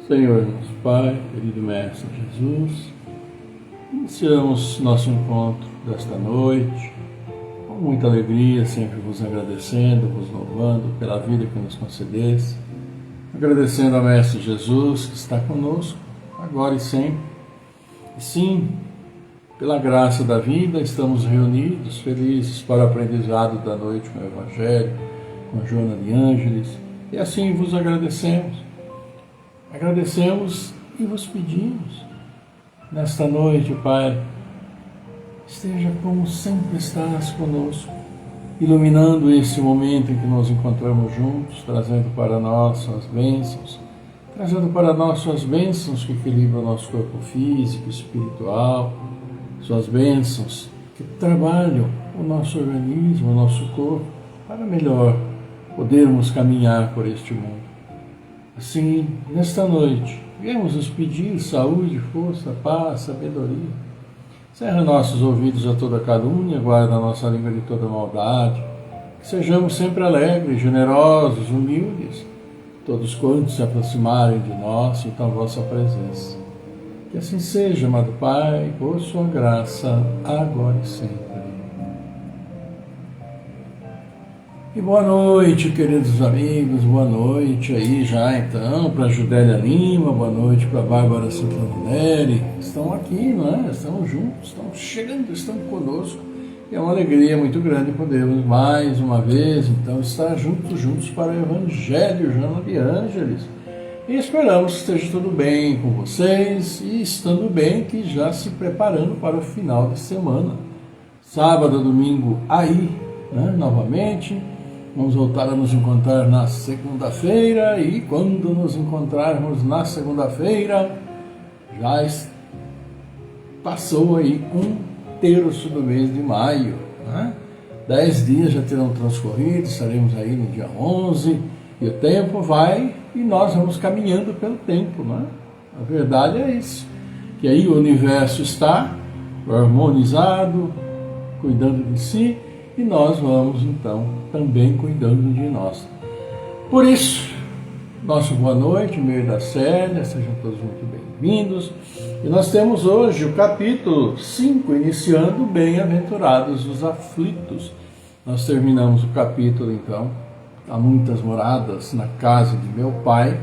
Senhor nosso Pai, querido Mestre Jesus, iniciamos nosso encontro desta noite com muita alegria, sempre vos agradecendo, vos louvando pela vida que nos concedesse, agradecendo ao Mestre Jesus que está conosco, agora e sempre. E sim, pela graça da vida, estamos reunidos, felizes para o aprendizado da noite com o Evangelho, com Joana de Ângeles, e assim vos agradecemos. Agradecemos e vos pedimos, nesta noite, Pai, esteja como sempre estás conosco, iluminando esse momento em que nos encontramos juntos, trazendo para nós suas bênçãos, trazendo para nós suas bênçãos que equilibram o nosso corpo físico, espiritual, suas bênçãos que trabalham o nosso organismo, o nosso corpo, para melhor podermos caminhar por este mundo. Assim, nesta noite, viemos nos pedir saúde, força, paz, sabedoria. Cerra nossos ouvidos a toda calúnia, guarda a nossa língua de toda maldade. Que sejamos sempre alegres, generosos, humildes, todos quantos se aproximarem de nós, sintam a vossa presença. Que assim seja, amado Pai, por sua graça, agora e sempre. E boa noite, queridos amigos, boa noite aí já então para a Judélia Lima, boa noite para a Bárbara Santaneri, estão aqui, não é? Estamos juntos, estão chegando, estão conosco, e é uma alegria muito grande podermos mais uma vez, então, estar juntos para o Evangelho, Joana de Ângeles, e esperamos que esteja tudo bem com vocês, e estando bem, que já se preparando para o final de semana, sábado, domingo aí, né? Novamente. Vamos voltar a nos encontrar na segunda-feira, e quando nos encontrarmos na segunda-feira, já passou aí um terço do mês de maio, né? 10 dias já terão transcorrido, estaremos aí no dia 11, e o tempo vai, e nós vamos caminhando pelo tempo, né? A verdade é isso, que aí o universo está harmonizado, cuidando de si, e nós vamos, então, também cuidando de nós. Por isso, nosso boa noite, meio da Célia, sejam todos muito bem-vindos. E nós temos hoje o capítulo 5, iniciando Bem-aventurados os aflitos. Nós terminamos o capítulo, então, há muitas moradas na casa de meu pai.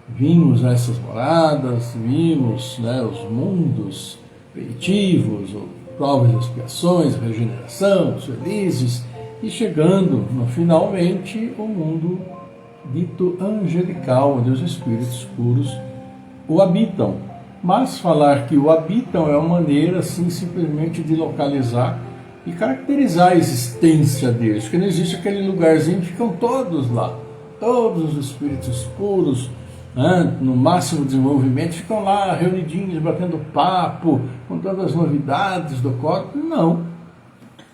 Vimos essas moradas, vimos, né, os mundos primitivos, provas e expiações, regeneração, os felizes, e chegando, finalmente, o mundo dito angelical, onde os espíritos puros o habitam. Mas falar que o habitam é uma maneira, assim, simplesmente de localizar e caracterizar a existência deles, porque não existe aquele lugarzinho, ficam todos lá, todos os espíritos puros, no máximo desenvolvimento, ficam lá reunidinhos, batendo papo, com todas as novidades do corpo. Não.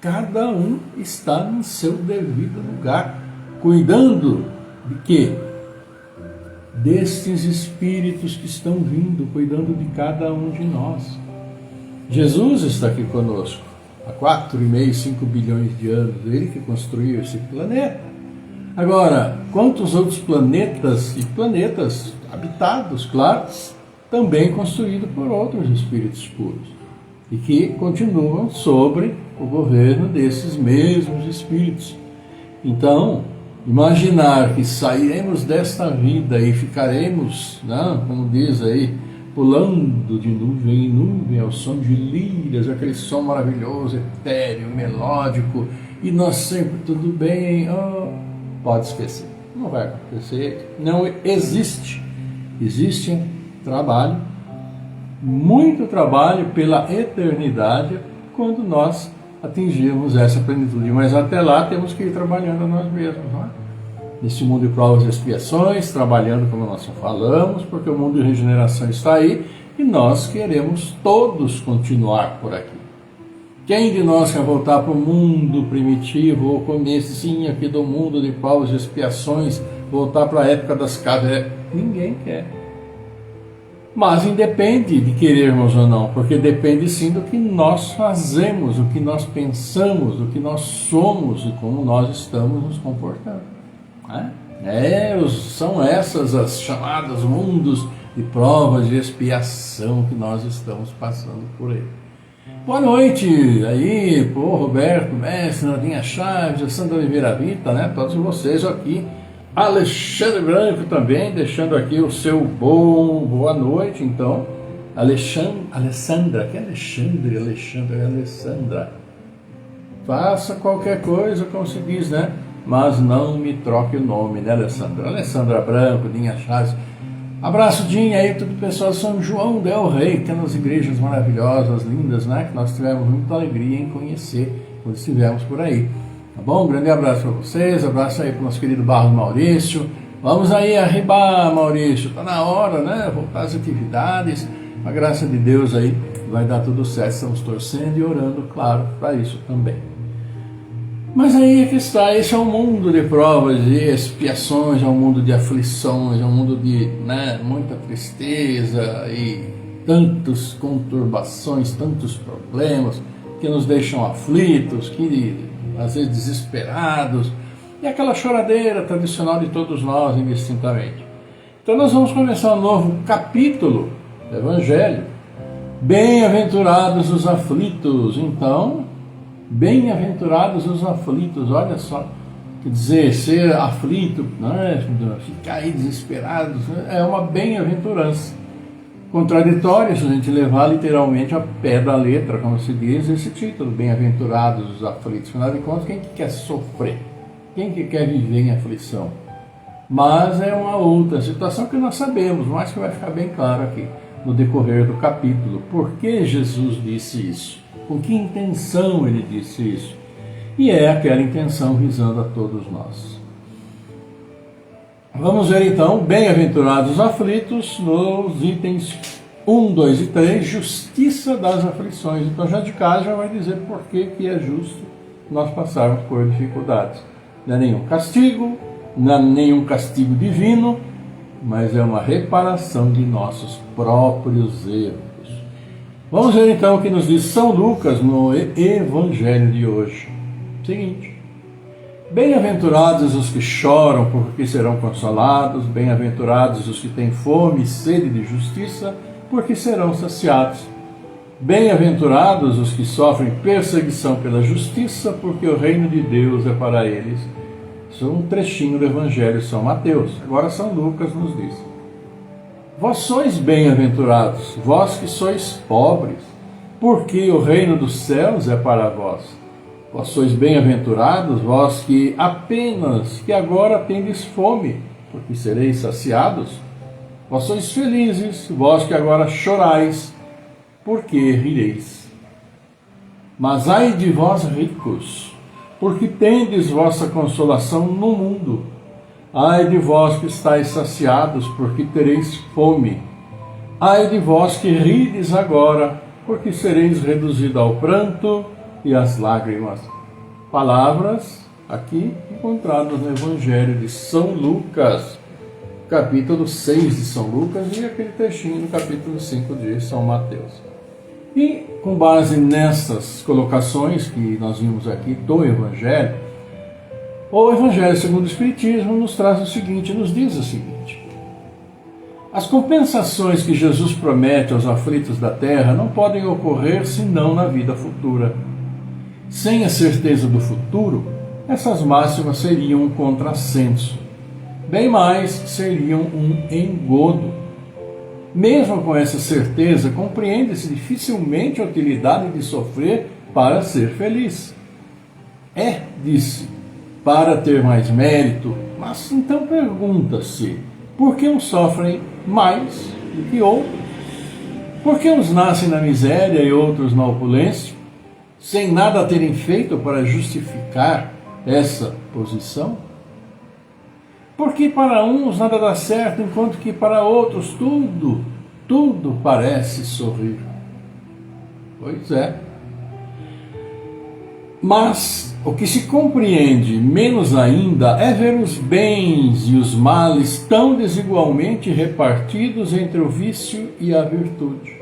Cada um está no seu devido lugar, cuidando de quê? Destes espíritos que estão vindo, cuidando de cada um de nós. Jesus está aqui conosco, há 4,5, 5 bilhões de anos, ele que construiu esse planeta. Agora, quantos outros planetas, e planetas habitados, claro, também construídos por outros espíritos puros, e que continuam sobre o governo desses mesmos espíritos. Então, imaginar que sairemos desta vida e ficaremos, né, como diz aí, pulando de nuvem em nuvem ao som de liras, aquele som maravilhoso, etéreo, melódico, e nós sempre tudo bem, pode esquecer, não vai acontecer, não existe. Existe trabalho, muito trabalho pela eternidade, quando nós atingirmos essa plenitude, mas até lá temos que ir trabalhando nós mesmos, não é? Nesse mundo de provas e expiações, trabalhando como nós falamos, porque o mundo de regeneração está aí, e nós queremos todos continuar por aqui. Quem de nós quer voltar para o mundo primitivo, ou comecinho aqui do mundo de provas e expiações, voltar para a época das cavernas? Ninguém quer. Mas independe de querermos ou não, porque depende sim do que nós fazemos, do que nós pensamos, do que nós somos e como nós estamos nos comportando. São essas as chamadas mundos de provas de expiação que nós estamos passando por ele. Boa noite aí, pô, Roberto, Mestre, Nadinha Chaves, a Sandra Oliveira Vita, né? Todos vocês aqui. Alexandre Branco também, deixando aqui o seu boa noite, então. Alessandra, que é Alessandra. Faça qualquer coisa, como se diz, né? Mas não me troque o nome, né, Alessandra? Alessandra Branco, Dinha Chaves. Abraço, Dinha, aí, todo o pessoal de São João del Rei, temos igrejas maravilhosas, lindas, né? Que nós tivemos muita alegria em conhecer quando estivemos por aí. Tá bom? Um grande abraço para vocês, abraço aí para o nosso querido Barros Maurício. Vamos aí arribar, Maurício, tá na hora, né? Voltar às atividades. Com a graça de Deus aí, vai dar tudo certo. Estamos torcendo e orando, claro, para isso também. Mas aí é que está, esse é um mundo de provas, de expiações, é um mundo de aflições, é um mundo de muita tristeza e tantas conturbações, tantos problemas que nos deixam aflitos, que às vezes desesperados, e aquela choradeira tradicional de todos nós indistintamente. Então nós vamos começar um novo capítulo do Evangelho. Bem-aventurados os aflitos. Então, bem-aventurados os aflitos, olha só, quer dizer, ser aflito, ficar aí desesperado, é uma bem-aventurança. Contraditório se a gente levar literalmente a pé da letra, como se diz, esse título, bem-aventurados os aflitos. Afinal de contas, quem que quer sofrer? Quem que quer viver em aflição? Mas é uma outra situação que nós sabemos, mas que vai ficar bem claro aqui no decorrer do capítulo. Por que Jesus disse isso? Com que intenção ele disse isso? E é aquela intenção visando a todos nós. Vamos ver então, bem-aventurados os aflitos, nos itens 1, 2 e 3, justiça das aflições. Então já de casa já vai dizer por que é justo nós passarmos por dificuldades. Não é nenhum castigo, não é nenhum castigo divino, mas é uma reparação de nossos próprios erros. Vamos ver então o que nos diz São Lucas no Evangelho de hoje. Seguinte: bem-aventurados os que choram, porque serão consolados. Bem-aventurados os que têm fome e sede de justiça, porque serão saciados. Bem-aventurados os que sofrem perseguição pela justiça, porque o reino de Deus é para eles. Isso é um trechinho do Evangelho de São Mateus. Agora São Lucas nos diz: vós sois bem-aventurados, vós que sois pobres, porque o reino dos céus é para vós. Vós sois bem-aventurados, vós que agora tendes fome, porque sereis saciados. Vós sois felizes, vós que agora chorais, porque rireis. Mas ai de vós ricos, porque tendes vossa consolação no mundo. Ai de vós que estáis saciados, porque tereis fome. Ai de vós que rides agora, porque sereis reduzidos ao pranto e às lágrimas. Palavras aqui encontradas no Evangelho de São Lucas, capítulo 6 de São Lucas, e aquele trechinho no capítulo 5 de São Mateus. E com base nessas colocações que nós vimos aqui do Evangelho, o Evangelho segundo o Espiritismo nos traz o seguinte, nos diz o seguinte: as compensações que Jesus promete aos aflitos da terra não podem ocorrer senão na vida futura. Sem a certeza do futuro, essas máximas seriam um contrassenso. Bem mais, seriam um engodo. Mesmo com essa certeza, compreende-se dificilmente a utilidade de sofrer para ser feliz. Disse, para ter mais mérito, mas então pergunta-se, por que uns sofrem mais do que outros? Por que uns nascem na miséria e outros na opulência, sem nada terem feito para justificar essa posição? Porque para uns nada dá certo, enquanto que para outros tudo parece sorrir. Pois é. Mas o que se compreende menos ainda é ver os bens e os males tão desigualmente repartidos entre o vício e a virtude.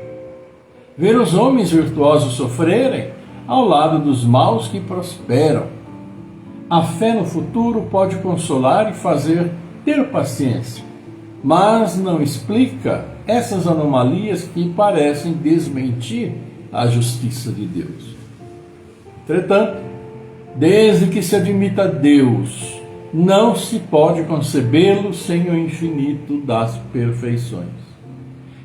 Ver os homens virtuosos sofrerem ao lado dos maus que prosperam. A fé no futuro pode consolar e fazer ter paciência, mas não explica essas anomalias que parecem desmentir a justiça de Deus. Entretanto, desde que se admita Deus, não se pode concebê-lo sem o infinito das perfeições.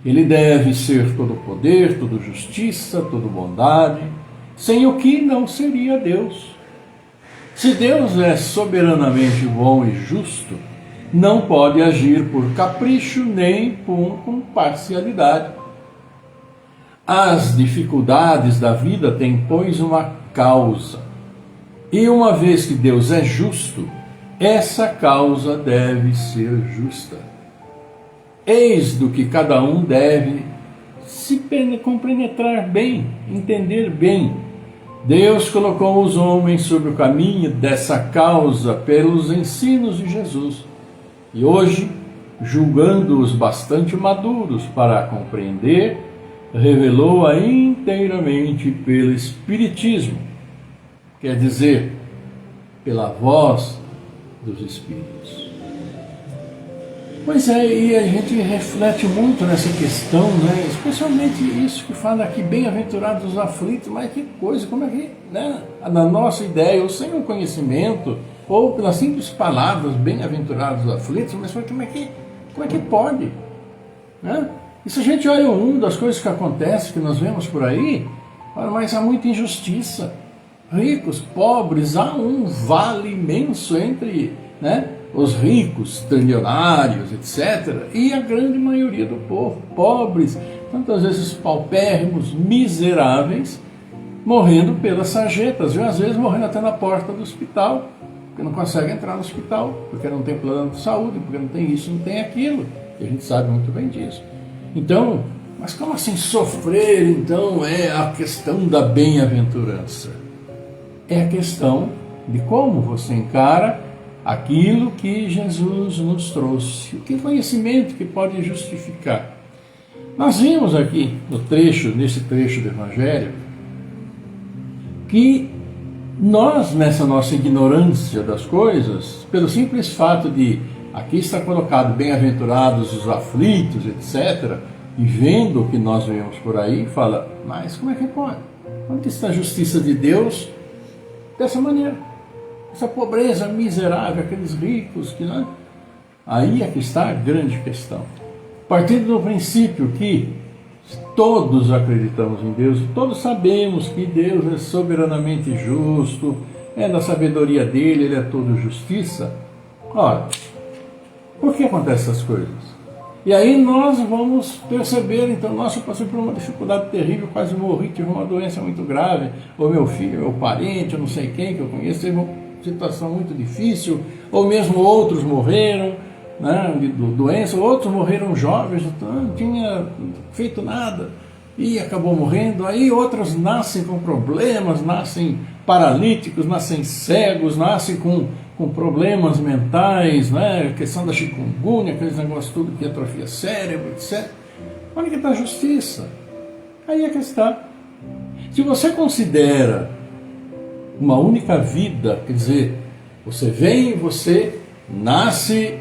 Ele deve ser todo poder, toda justiça, toda bondade, sem o que não seria Deus. Se Deus é soberanamente bom e justo, não pode agir por capricho nem com parcialidade. As dificuldades da vida têm, pois, uma causa. E uma vez que Deus é justo, essa causa deve ser justa. Eis do que cada um deve se compenetrar bem, entender bem. Deus colocou os homens sobre o caminho dessa causa pelos ensinos de Jesus. E hoje, julgando-os bastante maduros para compreender, revelou-a inteiramente pelo Espiritismo, quer dizer, pela voz dos Espíritos. Pois é, e a gente reflete muito nessa questão, né? Especialmente isso que fala aqui, bem-aventurados os aflitos, mas que coisa, como é que, né? Na nossa ideia, ou sem o conhecimento, ou pelas simples palavras, bem-aventurados os aflitos, mas como é que pode? Né? E se a gente olha o mundo, as coisas que acontecem, que nós vemos por aí, mas há muita injustiça. Ricos, pobres, há um vale imenso entre, né, os ricos, trilionários, etc., e a grande maioria do povo, pobres, tantas vezes paupérrimos, miseráveis, morrendo pelas sarjetas, e às vezes morrendo até na porta do hospital, porque não consegue entrar no hospital, porque não tem plano de saúde, porque não tem isso, não tem aquilo, e a gente sabe muito bem disso. Então, mas como assim sofrer, então, é a questão da bem-aventurança? É a questão de como você encara aquilo que Jesus nos trouxe, o que conhecimento que pode justificar. Nós vimos aqui nesse trecho do Evangelho, que nós, nessa nossa ignorância das coisas, pelo simples fato de aqui está colocado bem-aventurados os aflitos, etc., e vendo o que nós vemos por aí, fala, mas como é que pode? Onde está a justiça de Deus dessa maneira? Essa pobreza miserável, aqueles ricos que não. Aí é que está a grande questão. Partindo do princípio que todos acreditamos em Deus, todos sabemos que Deus é soberanamente justo, é da sabedoria dele, ele é todo justiça. Ora, por que acontecem essas coisas? E aí nós vamos perceber, então, nossa, eu passei por uma dificuldade terrível, quase morri, tive uma doença muito grave, ou meu filho, meu parente, eu não sei quem que eu conheço, teve uma situação muito difícil, ou mesmo outros morreram, né, de doença, outros morreram jovens, então, não tinha feito nada, e acabou morrendo. Aí outros nascem com problemas, nascem paralíticos, nascem cegos, nascem com problemas mentais, né? A questão da chikungunya, aqueles negócios tudo que atrofia cérebro, etc. Onde que está a justiça? Aí é que está. Se você considera uma única vida, quer dizer, você vem, você nasce,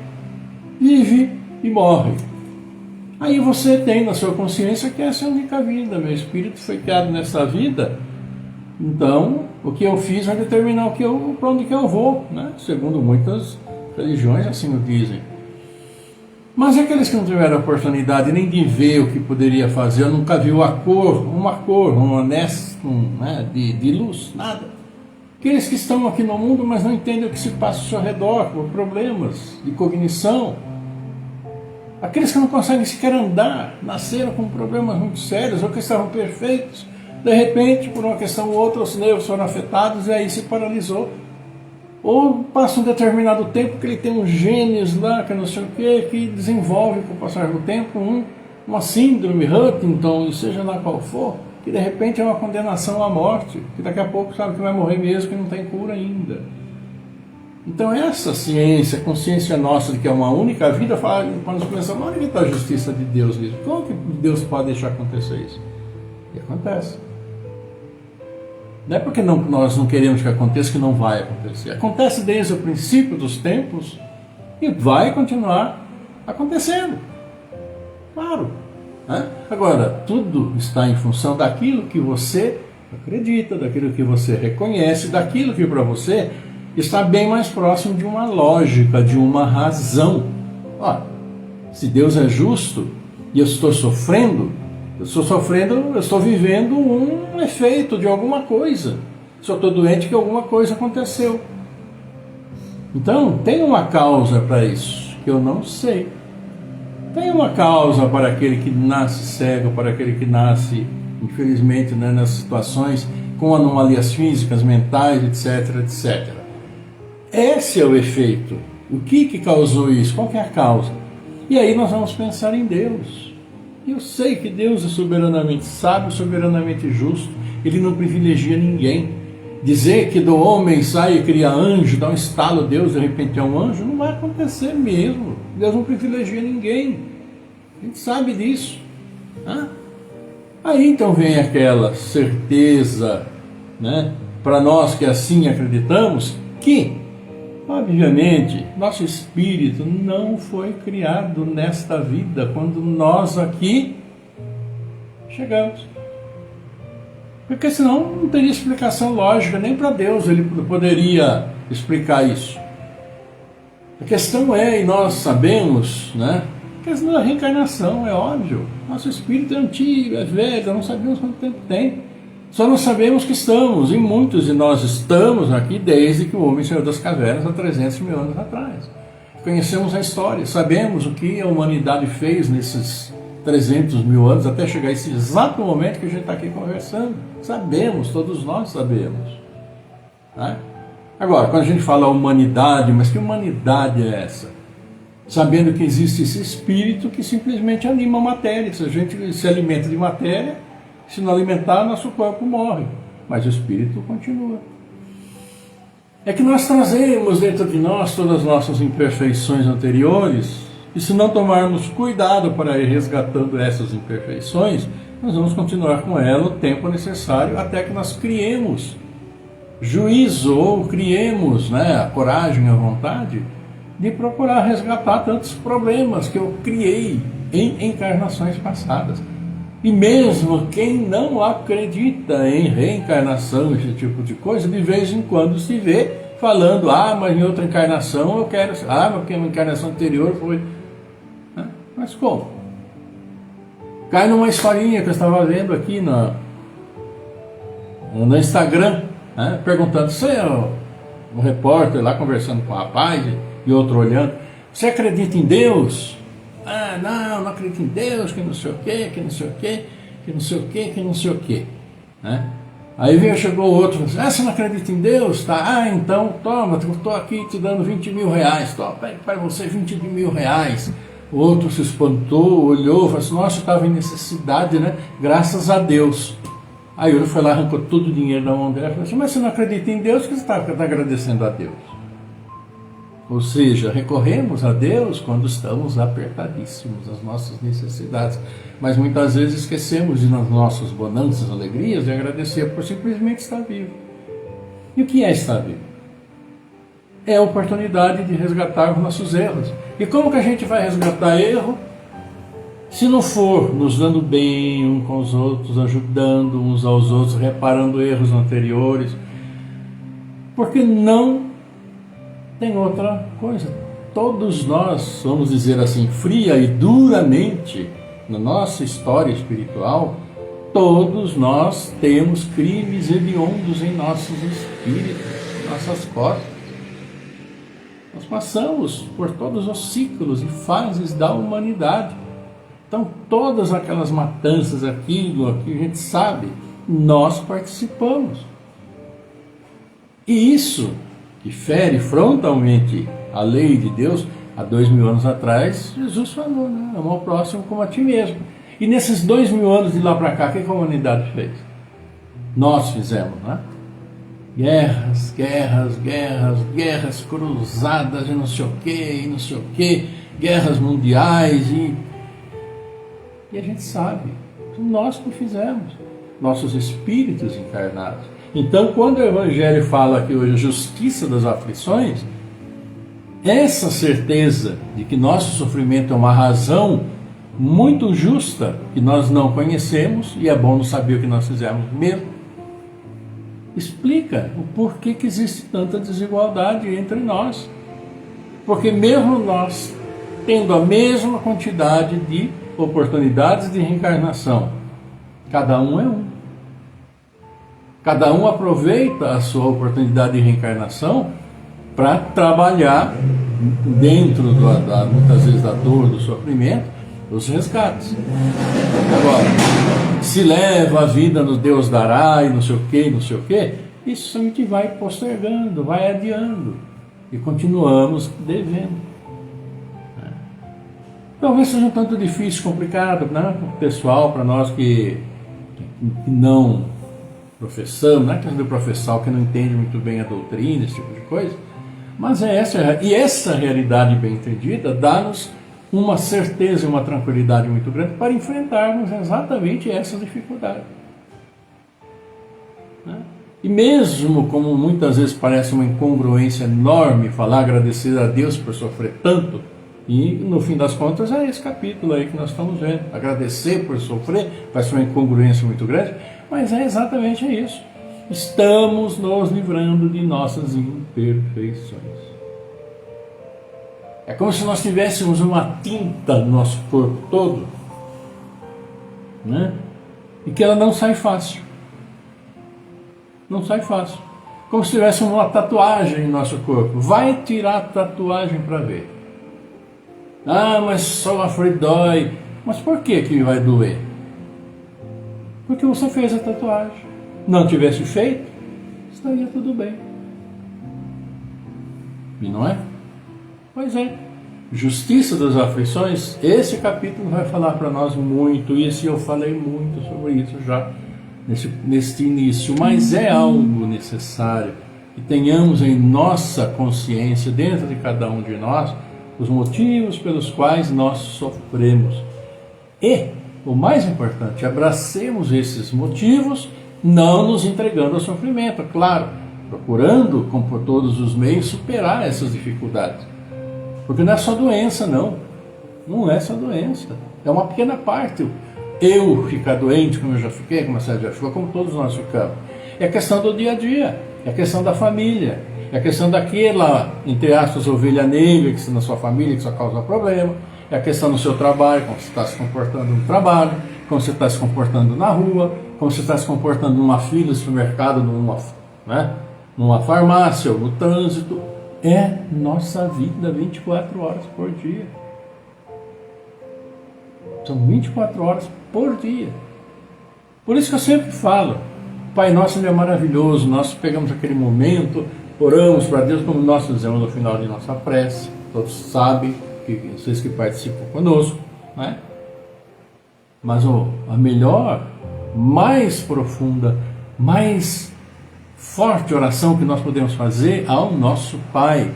vive e morre. Aí você tem na sua consciência que essa é a única vida, meu espírito foi criado nessa vida, então o que eu fiz vai determinar para onde que eu vou, né? Segundo muitas religiões assim o dizem. Mas aqueles que não tiveram a oportunidade nem de ver o que poderia fazer, eu nunca viu uma cor, né, de luz, nada. Aqueles que estão aqui no mundo, mas não entendem o que se passa ao seu redor, por problemas de cognição. Aqueles que não conseguem sequer andar, nasceram com problemas muito sérios, ou que estavam perfeitos, de repente, por uma questão ou outra, os nervos foram afetados e aí se paralisou. Ou passa um determinado tempo que ele tem uns genes lá, que não sei o que desenvolve com o passar do tempo uma síndrome Huntington, seja lá qual for, que de repente é uma condenação à morte, que daqui a pouco sabe que vai morrer mesmo, que não tem cura ainda. Então essa ciência, consciência nossa de que é uma única vida, para nós pensar, onde está a justiça de Deus nisso? Como que Deus pode deixar acontecer isso? E acontece. Não é porque nós não queremos que aconteça que não vai acontecer. Acontece desde o princípio dos tempos e vai continuar acontecendo. Claro, Né? Agora, tudo está em função daquilo que você acredita, daquilo que você reconhece, daquilo que para você está bem mais próximo de uma lógica, de uma razão. Ó, se Deus é justo e eu estou sofrendo, eu estou vivendo um efeito de alguma coisa. Se eu estou doente, que alguma coisa aconteceu. Então, tem uma causa para isso, que eu não sei. Tem uma causa para aquele que nasce cego, para aquele que nasce, infelizmente, né, nas situações com anomalias físicas, mentais, etc, etc. Esse é o efeito. O que causou isso? Qual que é a causa? E aí nós vamos pensar em Deus. Eu sei que Deus é soberanamente sábio, soberanamente justo. Ele não privilegia ninguém. Dizer que do homem sai e cria anjo, dá um estalo, Deus de repente é um anjo, não vai acontecer mesmo. Deus não privilegia ninguém. A gente sabe disso. Aí então vem aquela certeza, né, para nós que assim acreditamos, que, obviamente, nosso espírito não foi criado nesta vida, quando nós aqui chegamos. Porque senão não teria explicação lógica, nem para Deus ele poderia explicar isso. A questão é, e nós sabemos, né, a questão da reencarnação, é óbvio. Nosso espírito é antigo, é velho, não sabemos quanto tempo tem. Só não sabemos que estamos, e muitos de nós estamos aqui desde que o homem saiu das cavernas há 300 mil anos atrás. Conhecemos a história, sabemos o que a humanidade fez nesses 300 mil anos, até chegar a esse exato momento que a gente está aqui conversando. Sabemos, todos nós sabemos. Né? Agora, quando a gente fala humanidade, mas que humanidade é essa? Sabendo que existe esse espírito que simplesmente anima a matéria. Se a gente se alimenta de matéria, se não alimentar, nosso corpo morre. Mas o espírito continua. É que nós trazemos dentro de nós todas as nossas imperfeições anteriores, e se não tomarmos cuidado para ir resgatando essas imperfeições, nós vamos continuar com ela o tempo necessário até que nós criemos juízo ou criemos, né, a coragem, a vontade de procurar resgatar tantos problemas que eu criei em encarnações passadas. E mesmo quem não acredita em reencarnação, esse tipo de coisa, de vez em quando se vê falando, mas em outra encarnação eu quero, porque a encarnação anterior foi... Mas como? Cai numa historinha que eu estava vendo aqui no Instagram, né, perguntando, você é um repórter lá conversando com o rapaz e outro olhando, você acredita em Deus? Não acredito em Deus, que não sei o quê, que não sei o quê, que não sei o quê, que não sei o quê. Né? Aí chegou o outro e falou assim, você não acredita em Deus? Tá? Então toma, estou aqui te dando 20 mil reais, toma, para você 20 mil reais. O outro se espantou, olhou, falou assim, nossa, eu estava em necessidade, né? Graças a Deus. Aí ele foi lá, arrancou todo o dinheiro da mão dela e falou assim, mas você não acredita em Deus, que você está agradecendo a Deus? Ou seja, recorremos a Deus quando estamos apertadíssimos nas nossas necessidades. Mas muitas vezes esquecemos de, nas nossas bonanças, alegrias, de agradecer por simplesmente estar vivo. E o que é estar vivo? É a oportunidade de resgatar os nossos erros. E como que a gente vai resgatar erro? Se não for nos dando bem uns com os outros, ajudando uns aos outros, reparando erros anteriores. Porque não tem outra coisa. Todos nós, vamos dizer assim, fria e duramente, na nossa história espiritual, todos nós temos crimes hediondos em nossos espíritos, em nossas costas. Nós passamos por todos os ciclos e fases da humanidade. Então, todas aquelas matanças, aquilo que a gente sabe, nós participamos. E isso, que fere frontalmente a lei de Deus, há 2000 anos atrás, Jesus falou, né? Amar o próximo como a ti mesmo. E nesses 2000 anos de lá para cá, o que a humanidade fez? Nós fizemos, né? Guerras, guerras, guerras, guerras cruzadas e não sei o que, guerras mundiais e a gente sabe, nós que fizemos, nossos espíritos encarnados. Então, quando o Evangelho fala aqui hoje a justiça das aflições, essa certeza de que nosso sofrimento é uma razão muito justa que nós não conhecemos e é bom não saber o que nós fizemos mesmo. Explica o porquê que existe tanta desigualdade entre nós. Porque mesmo nós tendo a mesma quantidade de oportunidades de reencarnação, cada um é um. Cada um aproveita a sua oportunidade de reencarnação para trabalhar dentro muitas vezes da dor, do sofrimento, os resgates. Agora, se leva a vida no Deus dará e não sei o que, isso a gente vai postergando, vai adiando e continuamos devendo. Talvez seja um tanto difícil, complicado, né? Pessoal, para nós que não professamos, não é questão de professar o que não entende muito bem a doutrina, esse tipo de coisa, mas essa realidade bem entendida dá-nos uma certeza e uma tranquilidade muito grande para enfrentarmos exatamente essa dificuldade. E mesmo como muitas vezes parece uma incongruência enorme falar agradecer a Deus por sofrer tanto, e no fim das contas é esse capítulo aí que nós estamos vendo. Agradecer por sofrer parece uma incongruência muito grande, mas é exatamente isso. Estamos nos livrando de nossas imperfeições. É como se nós tivéssemos uma tinta no nosso corpo todo, né? E que ela não sai fácil. Não sai fácil. Como se tivéssemos uma tatuagem no nosso corpo. Vai tirar a tatuagem para ver. Ah, mas sofre, dói. Mas por que vai doer? Porque você fez a tatuagem. Não tivesse feito, estaria tudo bem. E não é? Pois é. Justiça das aflições, esse capítulo vai falar para nós muito isso, e eu falei muito sobre isso já neste início, mas é algo necessário que tenhamos em nossa consciência, dentro de cada um de nós, os motivos pelos quais nós sofremos. E, o mais importante, abracemos esses motivos, não nos entregando ao sofrimento, claro, procurando, como por todos os meios, superar essas dificuldades. Porque não é só doença, não. Não é só doença. É uma pequena parte. Eu ficar doente, como eu já fiquei, como a Sérgio já ficou, como todos nós ficamos. É a questão do dia a dia. É a questão da família. É a questão daquela, entre aspas, ovelha negra que está na sua família, que só causa problema. É a questão do seu trabalho, como você está se comportando no trabalho, como você está se comportando na rua, como você está se comportando numa fila de supermercado, numa farmácia ou no trânsito. É nossa vida 24 horas por dia. São 24 horas por dia. Por isso que eu sempre falo, Pai Nosso, Ele é maravilhoso. Nós pegamos aquele momento, oramos para Deus, como nós fizemos no final de nossa prece. Todos sabem, vocês que participam conosco, né? Mas a melhor, mais profunda, mais forte oração que nós podemos fazer ao nosso Pai,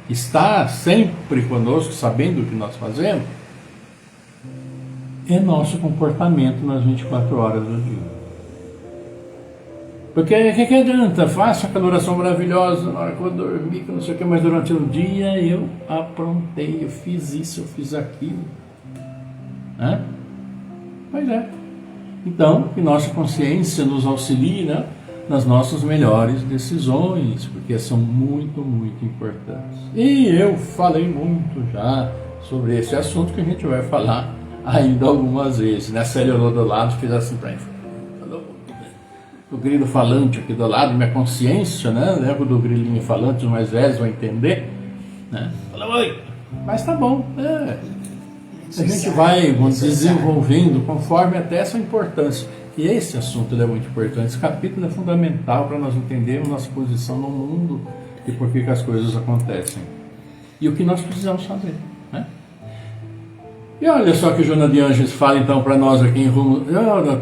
que está sempre conosco, sabendo o que nós fazemos, é nosso comportamento nas 24 horas do dia. Porque o que adianta? Faço aquela oração maravilhosa na hora que eu vou dormir, que não sei o que, mas durante o dia eu aprontei, eu fiz isso, eu fiz aquilo. Né? Pois é. Então, que nossa consciência nos auxilie, né, nas nossas melhores decisões, porque são muito, muito importantes. E eu falei muito já sobre esse assunto, que a gente vai falar ainda algumas vezes. Né? A Célia olhou do lado e fez assim para mim. O grilo falante aqui do lado, minha consciência, né? Lembro do grilinho falante, os mais velhos vão entender. Né? Falou, oi, mas tá bom. A gente vai desenvolvendo conforme até essa importância. E esse assunto é muito importante. Esse capítulo é fundamental para nós entendermos nossa posição no mundo e por que as coisas acontecem. E o que nós precisamos fazer. Né? E olha só que Joana de Ângeles fala então para nós aqui em Rumo.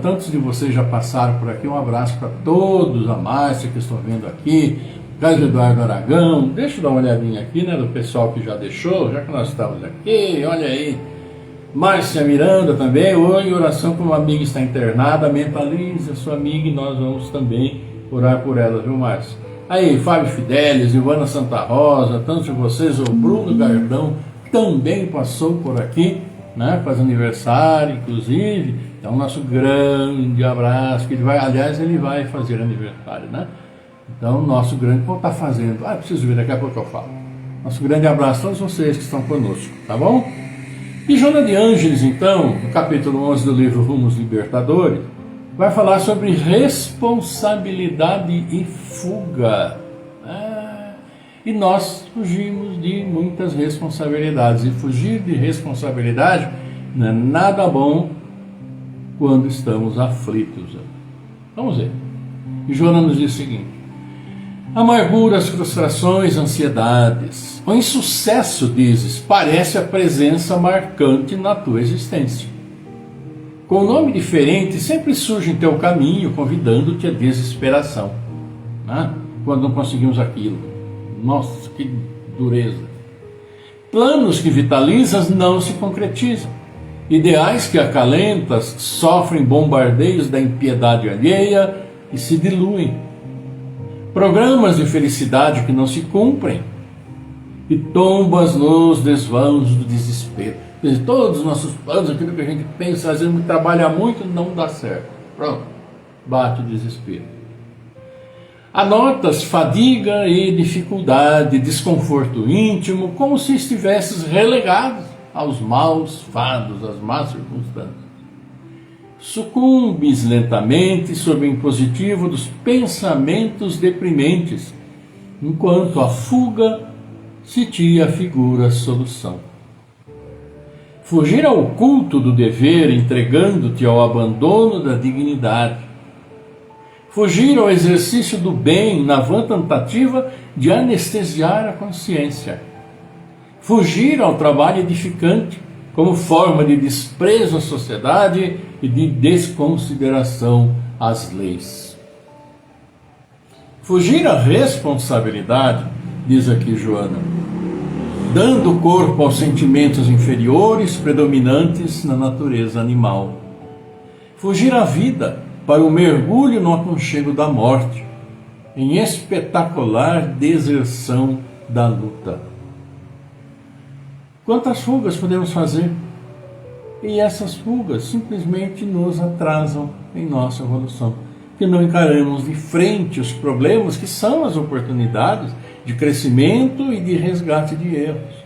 Tantos de vocês já passaram por aqui. Um abraço para todos, a Márcia que estou vendo aqui, Carlos Eduardo Aragão. Deixa eu dar uma olhadinha aqui, né, do pessoal que já deixou, já que nós estamos aqui. Olha aí. Márcia Miranda também. Oi, oração para uma amiga que está internada. Mentalize a sua amiga e nós vamos também orar por ela, viu, Márcia? Aí, Fábio Fidelis, Ivana Santa Rosa, tantos de vocês, o Bruno Gardão também passou por aqui. né? Faz aniversário, inclusive. Então, nosso grande abraço, que ele vai, aliás, ele vai fazer aniversário, né? Então, nosso grande, vou estar fazendo, preciso ver, daqui a pouco eu falo. Nosso grande abraço a todos vocês que estão conosco, tá bom? E Joana de Ângeles, então, no capítulo 11 do livro Rumos Libertadores, vai falar sobre responsabilidade e fuga. E nós fugimos de muitas responsabilidades. E fugir de responsabilidade não é nada bom quando estamos aflitos. Vamos ver. E Joana nos diz o seguinte: amarguras, frustrações, ansiedades. O insucesso, dizes, parece a presença marcante na tua existência. Com um nome diferente, sempre surge em teu caminho, convidando-te à desesperação. Né? Quando não conseguimos aquilo. Nossa, que dureza. Planos que vitalizas não se concretizam. Ideais que acalentas sofrem bombardeios da impiedade alheia e se diluem. Programas de felicidade que não se cumprem. E tombas nos desvãos do desespero. Todos os nossos planos, aquilo que a gente pensa, às vezes trabalha muito, não dá certo. Pronto, bate o desespero. Anotas fadiga e dificuldade, desconforto íntimo, como se estivesses relegado aos maus fados, às más circunstâncias. Sucumbes lentamente sob o impositivo dos pensamentos deprimentes, enquanto a fuga se te afigura a solução. Fugir ao culto do dever, entregando-te ao abandono da dignidade. Fugir ao exercício do bem, na vã tentativa de anestesiar a consciência. Fugir ao trabalho edificante, como forma de desprezo à sociedade e de desconsideração às leis. Fugir à responsabilidade, diz aqui Joana, dando corpo aos sentimentos inferiores predominantes na natureza animal. Fugir à vida para o mergulho no aconchego da morte, em espetacular deserção da luta. Quantas fugas podemos fazer? E essas fugas simplesmente nos atrasam em nossa evolução, que não encaramos de frente os problemas que são as oportunidades de crescimento e de resgate de erros.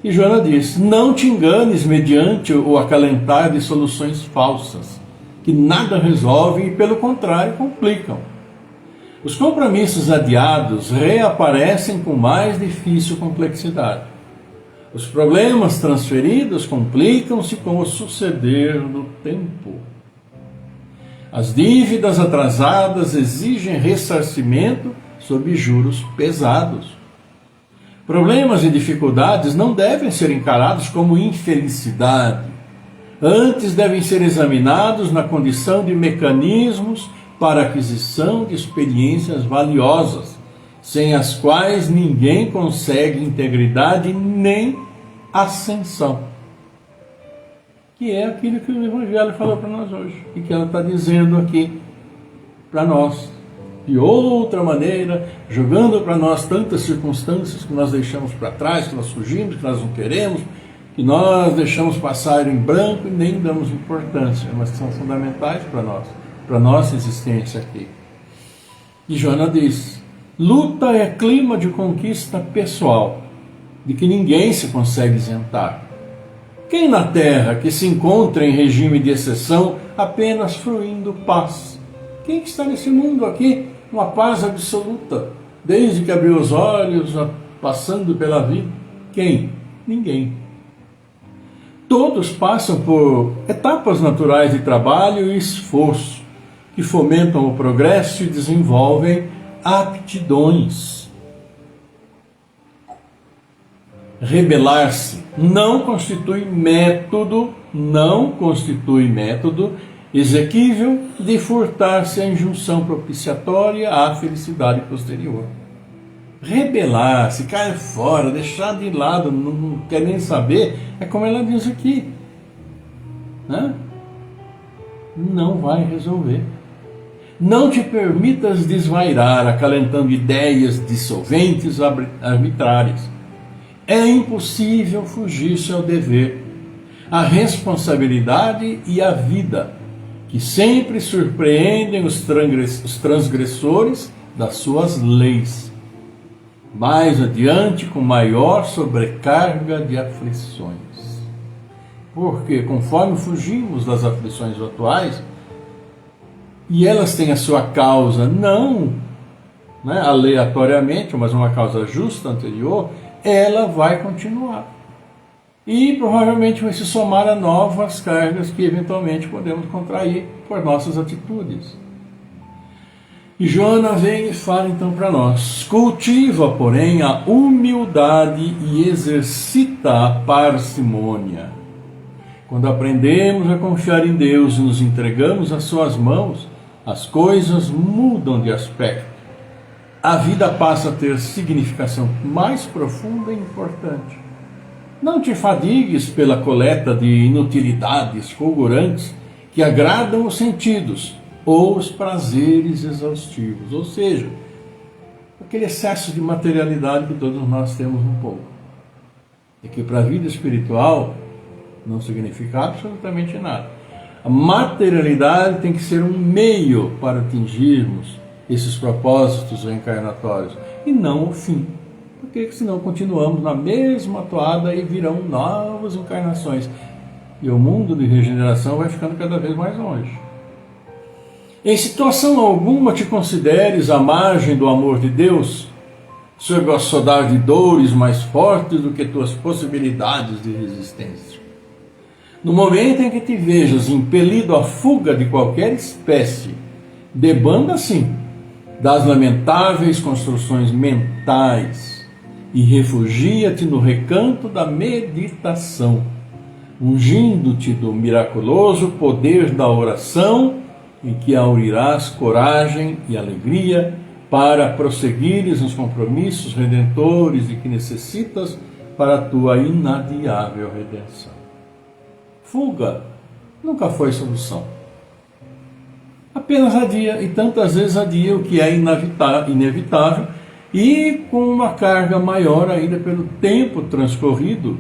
E Joana diz: não te enganes mediante o acalentar de soluções falsas, que nada resolvem e, pelo contrário, complicam. Os compromissos adiados reaparecem com mais difícil complexidade. Os problemas transferidos complicam-se com o suceder do tempo. As dívidas atrasadas exigem ressarcimento sob juros pesados. Problemas e dificuldades não devem ser encarados como infelicidade. Antes devem ser examinados na condição de mecanismos para aquisição de experiências valiosas, sem as quais ninguém consegue integridade nem ascensão. Que é aquilo que o Evangelho falou para nós hoje, e que ela está dizendo aqui para nós. De outra maneira, jogando para nós tantas circunstâncias que nós deixamos para trás, que nós fugimos, que nós não queremos, que nós deixamos passar em branco e nem damos importância, mas que são fundamentais para a nossa existência aqui. E Joana diz: luta é clima de conquista pessoal, de que ninguém se consegue isentar. Quem na terra que se encontra em regime de exceção apenas fruindo paz? Quem que está nesse mundo aqui uma paz absoluta, desde que abriu os olhos, passando pela vida? Quem? Ninguém. Todos passam por etapas naturais de trabalho e esforço, que fomentam o progresso e desenvolvem aptidões. Rebelar-se não constitui método exequível de furtar-se a injunção propiciatória à felicidade posterior. Rebelar-se, cair fora, deixar de lado, não quer nem saber, é como ela diz aqui, né? Não vai resolver. Não te permitas desvairar, acalentando ideias dissolventes, arbitrárias. É impossível fugir-se ao dever, a responsabilidade e a vida, que sempre surpreendem os transgressores das suas leis. Mais adiante, com maior sobrecarga de aflições. Porque, conforme fugimos das aflições atuais, e elas têm a sua causa não aleatoriamente, mas uma causa justa anterior, ela vai continuar. E provavelmente vai se somar a novas cargas que eventualmente podemos contrair por nossas atitudes. E Joana vem e fala então para nós: cultiva, porém, a humildade e exercita a parcimônia. Quando aprendemos a confiar em Deus e nos entregamos às suas mãos, as coisas mudam de aspecto. A vida passa a ter significação mais profunda e importante. Não te fadigues pela coleta de inutilidades fulgurantes que agradam os sentidos ou os prazeres exaustivos, ou seja, aquele excesso de materialidade que todos nós temos um pouco. E que para a vida espiritual não significa absolutamente nada. A materialidade tem que ser um meio para atingirmos esses propósitos reencarnatórios e não o fim. Porque senão continuamos na mesma toada e virão novas encarnações. E o mundo de regeneração vai ficando cada vez mais longe. Em situação alguma te consideres à margem do amor de Deus, sob o açodar de dores mais fortes do que tuas possibilidades de resistência. No momento em que te vejas impelido à fuga de qualquer espécie, debanda sim das lamentáveis construções mentais e refugia-te no recanto da meditação, ungindo-te do miraculoso poder da oração, em que aurirás coragem e alegria para prosseguires nos compromissos redentores de que necessitas para a tua inadiável redenção. Fuga nunca foi solução. Apenas adia, e tantas vezes adia o que é inevitável, e com uma carga maior ainda pelo tempo transcorrido,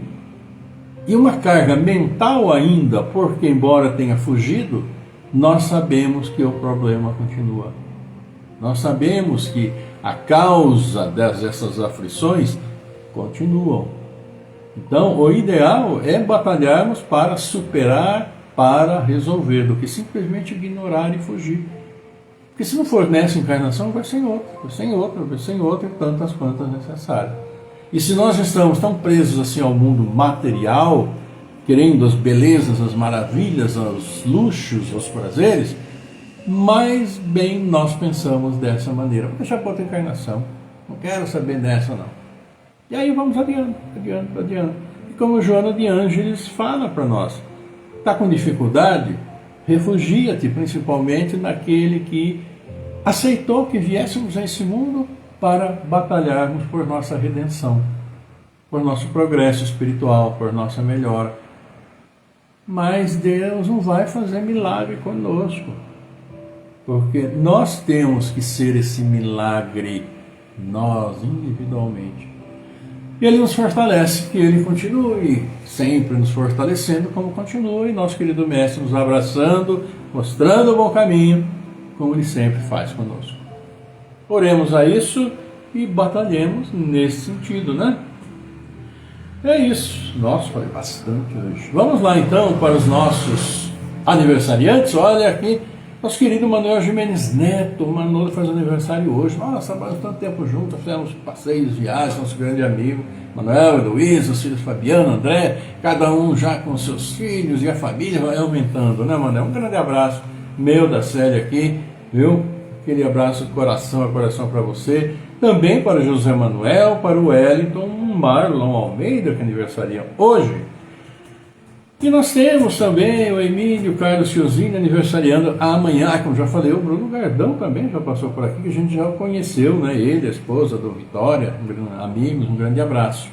e uma carga mental ainda, porque embora tenha fugido, nós sabemos que o problema continua. Nós sabemos que a causa dessas aflições continuam. Então, o ideal é batalharmos para superar, para resolver, do que simplesmente ignorar e fugir. Porque se não for nessa encarnação, vai ser em outra, vai ser em outra, vai ser em outra, e tantas quantas necessárias. E se nós estamos tão presos assim ao mundo material, querendo as belezas, as maravilhas, os luxos, os prazeres, mais bem nós pensamos dessa maneira. Vou deixar para outra encarnação, não quero saber dessa não. E aí vamos adiante. E como Joana de Ângeles fala para nós, está com dificuldade? Refugia-te principalmente naquele que aceitou que viéssemos a esse mundo para batalharmos por nossa redenção, por nosso progresso espiritual, por nossa melhora. Mas Deus não vai fazer milagre conosco, porque nós temos que ser esse milagre, nós individualmente. E Ele nos fortalece, que Ele continue sempre nos fortalecendo, como continua, e nosso querido Mestre nos abraçando, mostrando o bom caminho, como Ele sempre faz conosco. Oremos a isso e batalhemos nesse sentido, né? É isso. Nossa, foi bastante hoje. Vamos lá então para os nossos aniversariantes. Olha aqui, nosso querido Manuel Jimenez Neto. O Manolo faz aniversário hoje. Nossa, trabalhamos tanto tempo juntos, fizemos passeios, viagens, nosso grande amigo Manuel, Heloísa, os filhos Fabiano, André, cada um já com seus filhos, e a família vai aumentando, né, Manuel? Um grande abraço meu, da Célia aqui, viu? Aquele abraço coração a coração para você. Também para o José Manuel, para o Wellington, Marlon Almeida, que aniversaria hoje. E nós temos também o Emílio Carlos Chiosini aniversariando amanhã. Como já falei, o Bruno Gardão também já passou por aqui, que a gente já o conheceu, né? Ele, a esposa do Vitória, amigos, um grande abraço.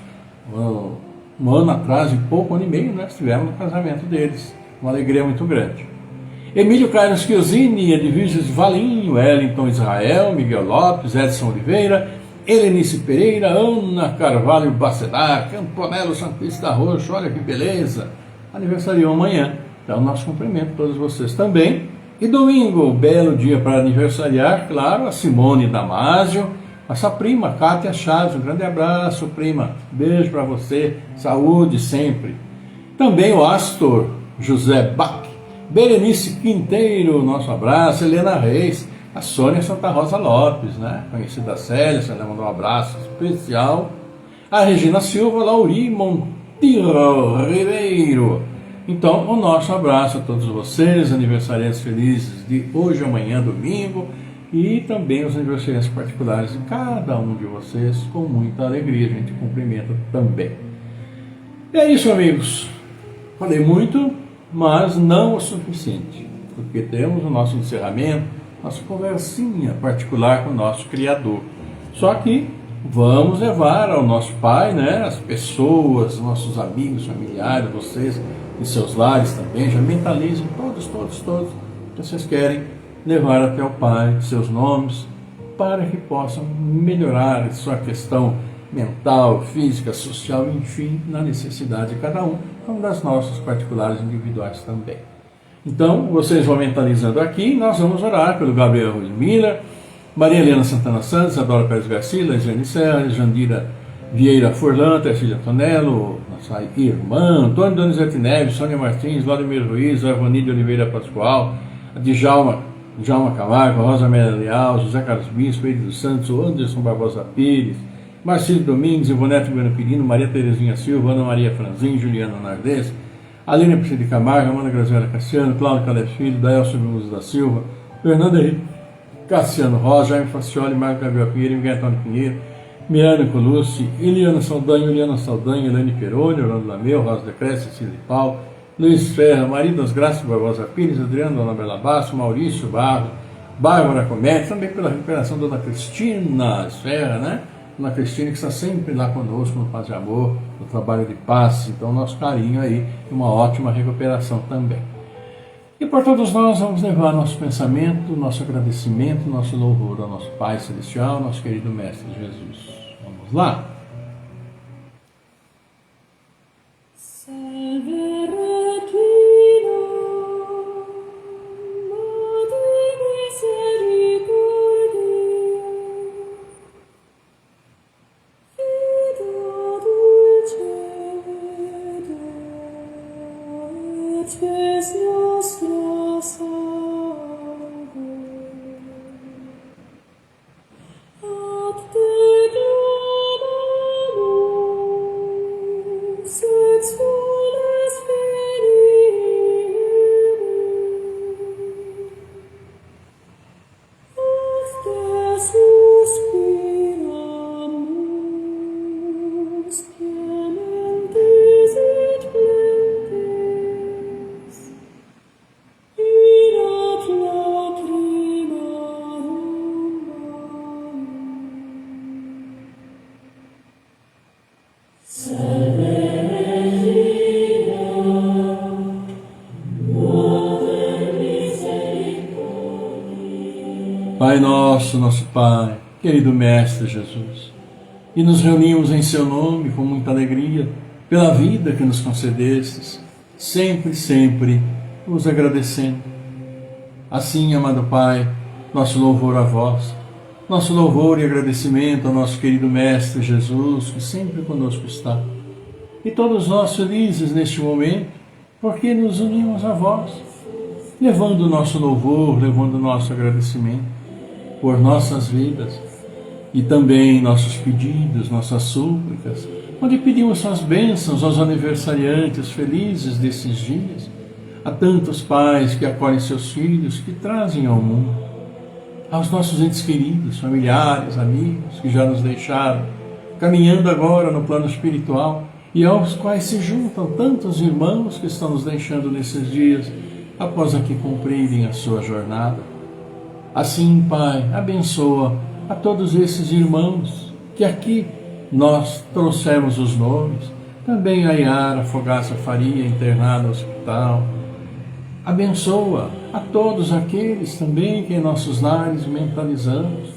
Um ano atrás, um ano e meio, nós estivemos no casamento deles. Uma alegria muito grande. Emílio Carlos Chiosini, Edviges Valim, Wellington Israel, Miguel Lopes, Edson Oliveira, Helenice Pereira, Ana Carvalho Bacelar, Camponelo Santista Roxo, olha que beleza. aniversariam amanhã. Então, nosso cumprimento a todos vocês também. E domingo, belo dia para aniversariar, claro, a Simone Damasio, nossa prima, Kátia Chaves. Um grande abraço, prima. Beijo para você. Saúde sempre. Também o Astor José Bach, Berenice Quinteiro, nosso abraço. Helena Reis, a Sônia Santa Rosa Lopes, né? Conhecida Célia, você mandou um abraço especial. A Regina Silva, Lauri Monteiro Ribeiro. Então, o nosso abraço a todos vocês, aniversariantes felizes de hoje, amanhã, domingo, e também os aniversariantes particulares de cada um de vocês, com muita alegria, a gente cumprimenta também. E é isso, amigos. Falei muito, mas não o suficiente, porque temos o nosso encerramento, nossa conversinha particular com o nosso Criador. Só que vamos levar ao nosso Pai, né, as pessoas, nossos amigos, familiares, vocês em seus lares também, já mentalizem todos que vocês querem levar até o Pai seus nomes, para que possam melhorar a sua questão mental, física, social, enfim, na necessidade de cada um, como das nossas particulares individuais também. Então, vocês vão mentalizando aqui, nós vamos orar pelo Gabriel Ruiz Miller, Maria Helena Santana Santos, Adora Pérez Garcia, Lesiane Serra, Jandira Vieira Furlan, Tercília Antonello, nossa irmã, Antônio Donizete Neves, Sônia Martins, Vladimir Ruiz, Evani de Oliveira Pascoal, Djalma Camargo, Rosa Amélia Leal, José Carlos Bispo, Pedro dos Santos, Anderson Barbosa Pires, Marcílio Domingues, Ivonete Bueno Quirino, Maria Terezinha Silva, Ana Maria Franzin, Juliana Nardes, Aline Priscila de Camargo, Amanda Graziela Cassiano, Cláudio Caleb Filho, Daelcio Brunos da Silva, Fernanda Henrique Cassiano Rosa, Jaime Facioli, Marco Gabriel Pinheiro, Miguel Antônio Pinheiro, Miranda Colucci, Eliana Saldanha, Elaine Peroni, Orlando Lameu, Rosa de Cresce, Cecília de Paulo, Luiz Ferra, Maria das Graças Barbosa Pires, Adriano Dona Bela Basso, Maurício Barro, Bárbara Comete, também pela recuperação da Dona Cristina Esferra, né? Dona Cristina que está sempre lá conosco no Paz e Amor, no trabalho de paz, então nosso carinho aí e uma ótima recuperação também. E por todos nós vamos levar nosso pensamento, nosso agradecimento, nosso louvor ao nosso Pai Celestial, nosso querido Mestre Jesus. Vamos lá? Pai nosso, nosso Pai, querido Mestre Jesus, e nos reunimos em Seu nome com muita alegria pela vida que nos concedestes, sempre vos agradecendo. Assim, amado Pai, nosso louvor a vós, nosso louvor e agradecimento ao nosso querido Mestre Jesus, que sempre conosco está. E todos nós felizes neste momento, porque nos unimos a vós, levando o nosso louvor, levando o nosso agradecimento por nossas vidas e também nossos pedidos, nossas súplicas, onde pedimos suas bênçãos aos aniversariantes felizes desses dias, a tantos pais que acolhem seus filhos, que trazem ao mundo, aos nossos entes queridos, familiares, amigos que já nos deixaram, caminhando agora no plano espiritual, e aos quais se juntam tantos irmãos que estão nos deixando nesses dias, após aqui cumprirem a sua jornada. Assim, Pai, abençoa a todos esses irmãos que aqui nós trouxemos os nomes, também a Yara Fogaça Faria, internada no hospital. Abençoa a todos aqueles também que em nossos lares mentalizamos.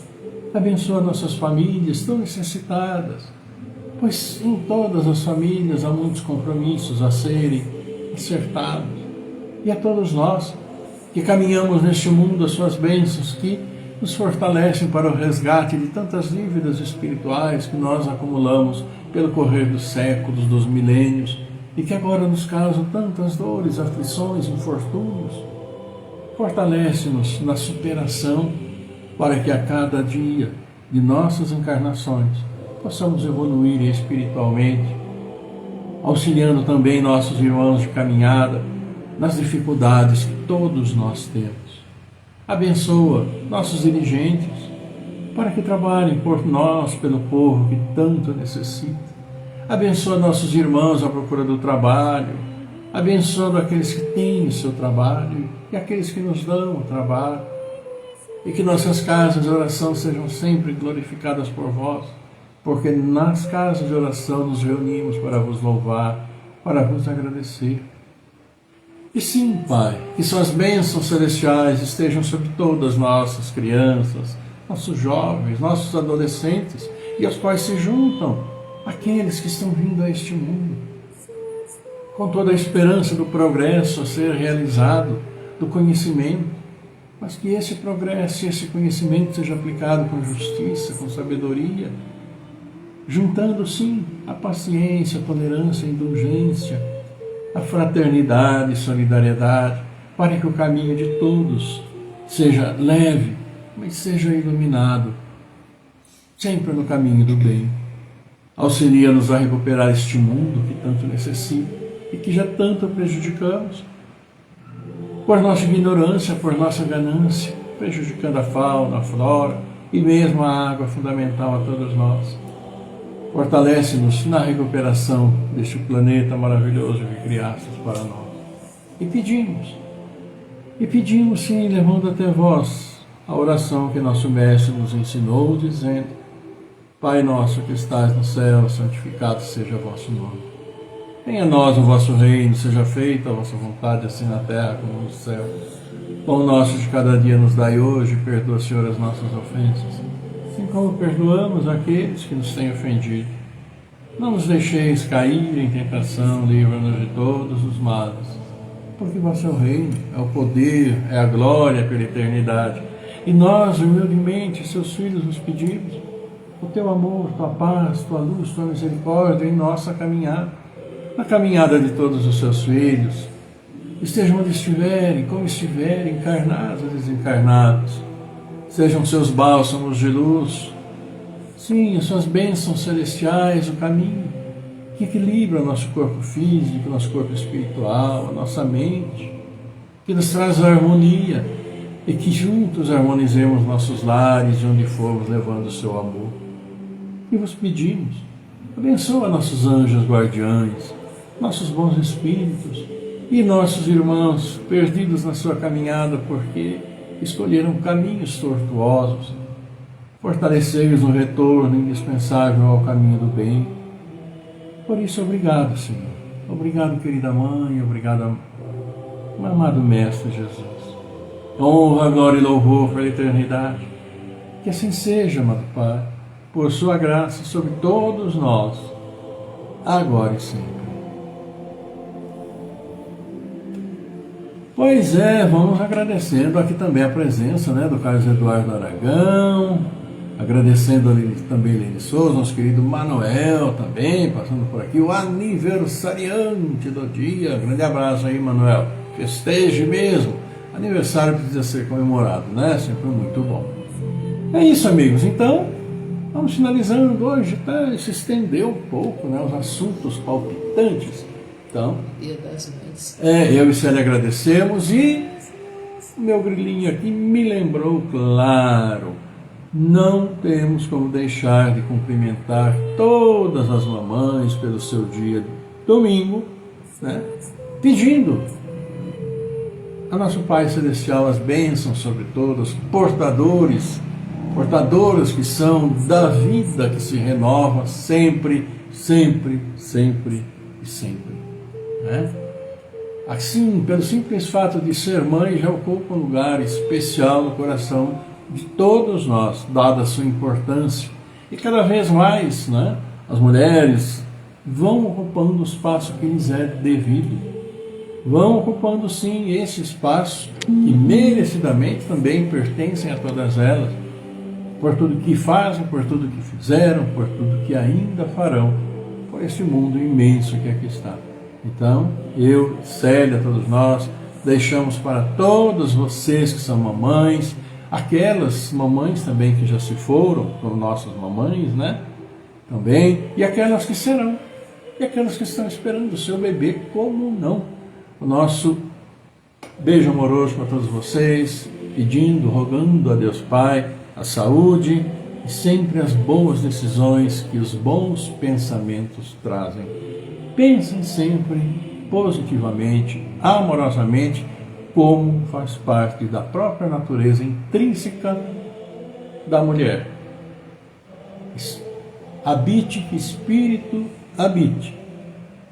Abençoa nossas famílias tão necessitadas, pois em todas as famílias há muitos compromissos a serem acertados. E a todos nós que caminhamos neste mundo, as suas bênçãos que nos fortalecem para o resgate de tantas dívidas espirituais que nós acumulamos pelo correr dos séculos, dos milênios, e que agora nos causam tantas dores, aflições, infortúnios. Fortalece-nos na superação para que a cada dia de nossas encarnações possamos evoluir espiritualmente, auxiliando também nossos irmãos de caminhada nas dificuldades que todos nós temos. Abençoa nossos dirigentes para que trabalhem por nós, pelo povo que tanto necessita. Abençoa nossos irmãos à procura do trabalho, abençoando aqueles que têm o seu trabalho e aqueles que nos dão o trabalho. E que nossas casas de oração sejam sempre glorificadas por vós, porque nas casas de oração nos reunimos para vos louvar, para vos agradecer. E sim, Pai, que suas bênçãos celestiais estejam sobre todas as nossas crianças, nossos jovens, nossos adolescentes, e aos quais se juntam aqueles que estão vindo a este mundo, com toda a esperança do progresso a ser realizado, do conhecimento, mas que esse progresso e esse conhecimento seja aplicado com justiça, com sabedoria, juntando, sim, a paciência, a tolerância, a indulgência, a fraternidade e solidariedade, para que o caminho de todos seja leve, mas seja iluminado, sempre no caminho do bem. Auxilia-nos a recuperar este mundo que tanto necessita e que já tanto prejudicamos, por nossa ignorância, por nossa ganância, prejudicando a fauna, a flora e mesmo a água fundamental a todos nós. Fortalece-nos na recuperação deste planeta maravilhoso que criastes para nós. E pedimos sim, levando até vós a oração que nosso Mestre nos ensinou, dizendo: Pai nosso que estais no céu, santificado seja o vosso nome. Venha a nós o vosso reino, seja feita a vossa vontade, assim na terra como no céu. Pão nosso de cada dia nos dai hoje, perdoa, Senhor, as nossas ofensas, assim como perdoamos aqueles que nos têm ofendido. Não nos deixeis cair em tentação, livra-nos de todos os males, porque vosso é o reino, é o poder, é a glória pela eternidade. E nós, humildemente, seus filhos, nos pedimos o teu amor, tua paz, tua luz, tua misericórdia em nossa caminhada, na caminhada de todos os seus filhos, estejam onde estiverem, como estiverem, encarnados ou desencarnados, sejam seus bálsamos de luz, sim, as suas bênçãos celestiais, o caminho que equilibra o nosso corpo físico, o nosso corpo espiritual, a nossa mente, que nos traz a harmonia e que juntos harmonizemos nossos lares de onde formos levando o seu amor. E vos pedimos, abençoa nossos anjos guardiães, nossos bons espíritos e nossos irmãos perdidos na sua caminhada porque escolheram caminhos tortuosos. Fortalecei-os no retorno indispensável ao caminho do bem. Por isso, obrigado, Senhor. Obrigado, querida Mãe. Obrigado, amado Mestre Jesus. Honra, glória e louvor pela eternidade. Que assim seja, amado Pai, por sua graça sobre todos nós, agora e sempre. Pois é, vamos agradecendo aqui também a presença, do Carlos Eduardo Aragão, agradecendo também a Lene Souza, nosso querido Manuel também, passando por aqui, o aniversariante do dia. Grande abraço aí, Manuel. Festeje mesmo. Aniversário precisa ser comemorado, né? Sempre muito bom. É isso, amigos. Então, vamos finalizando hoje, tá? Se estendeu um pouco, os assuntos palpitantes. Então, Dia das Mães. Eu e Célia agradecemos e o meu grilinho aqui me lembrou, claro, não temos como deixar de cumprimentar todas as mamães pelo seu dia domingo, pedindo a nosso Pai Celestial as bênçãos sobre todos, portadoras que são da vida que se renova sempre, sempre, sempre e sempre. Assim, pelo simples fato de ser mãe, já ocupa um lugar especial no coração de todos nós, dada a sua importância. E cada vez mais, as mulheres vão ocupando o espaço que lhes é devido. vão ocupando sim esse espaço que merecidamente também pertencem a todas elas, por tudo que fazem, por tudo que fizeram, por tudo que ainda farão, por esse mundo imenso que aqui está. Então, eu, Célia, todos nós, deixamos para todos vocês que são mamães, aquelas mamães também que já se foram, como nossas mamães, né? Também, e aquelas que serão, e aquelas que estão esperando o seu bebê, como não? O nosso beijo amoroso para todos vocês, pedindo, rogando a Deus Pai a saúde e sempre as boas decisões que os bons pensamentos trazem. Pensem sempre positivamente, amorosamente, como faz parte da própria natureza intrínseca da mulher. Habite que espírito habite.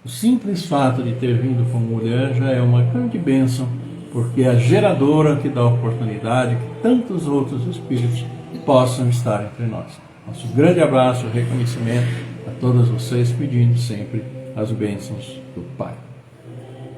O simples fato de ter vindo como mulher já é uma grande bênção, porque é a geradora que dá a oportunidade que tantos outros espíritos possam estar entre nós. Nosso grande abraço, reconhecimento a todas vocês, pedindo sempre as bênçãos do Pai.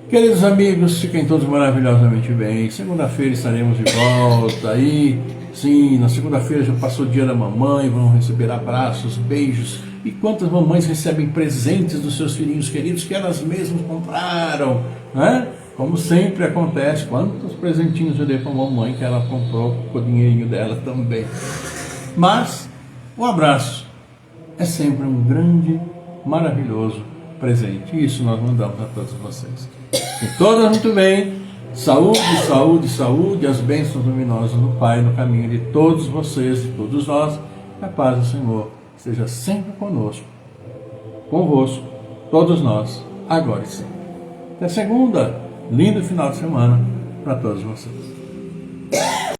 Queridos amigos, fiquem todos maravilhosamente bem. Segunda-feira estaremos de volta aí. Sim, na segunda-feira já passou o dia da mamãe, vão receber abraços, beijos. E quantas mamães recebem presentes dos seus filhinhos queridos que elas mesmas compraram, né? Como sempre acontece, quantos presentinhos eu dei para a mamãe que ela comprou com o dinheirinho dela também. Mas o abraço é sempre um grande, maravilhoso presente. E isso nós mandamos a todos vocês. E todas muito bem, saúde, saúde, saúde, as bênçãos luminosas do Pai no caminho de todos vocês, de todos nós. Que a paz do Senhor esteja sempre conosco, convosco, todos nós, agora e sempre. Até segunda, lindo final de semana para todos vocês.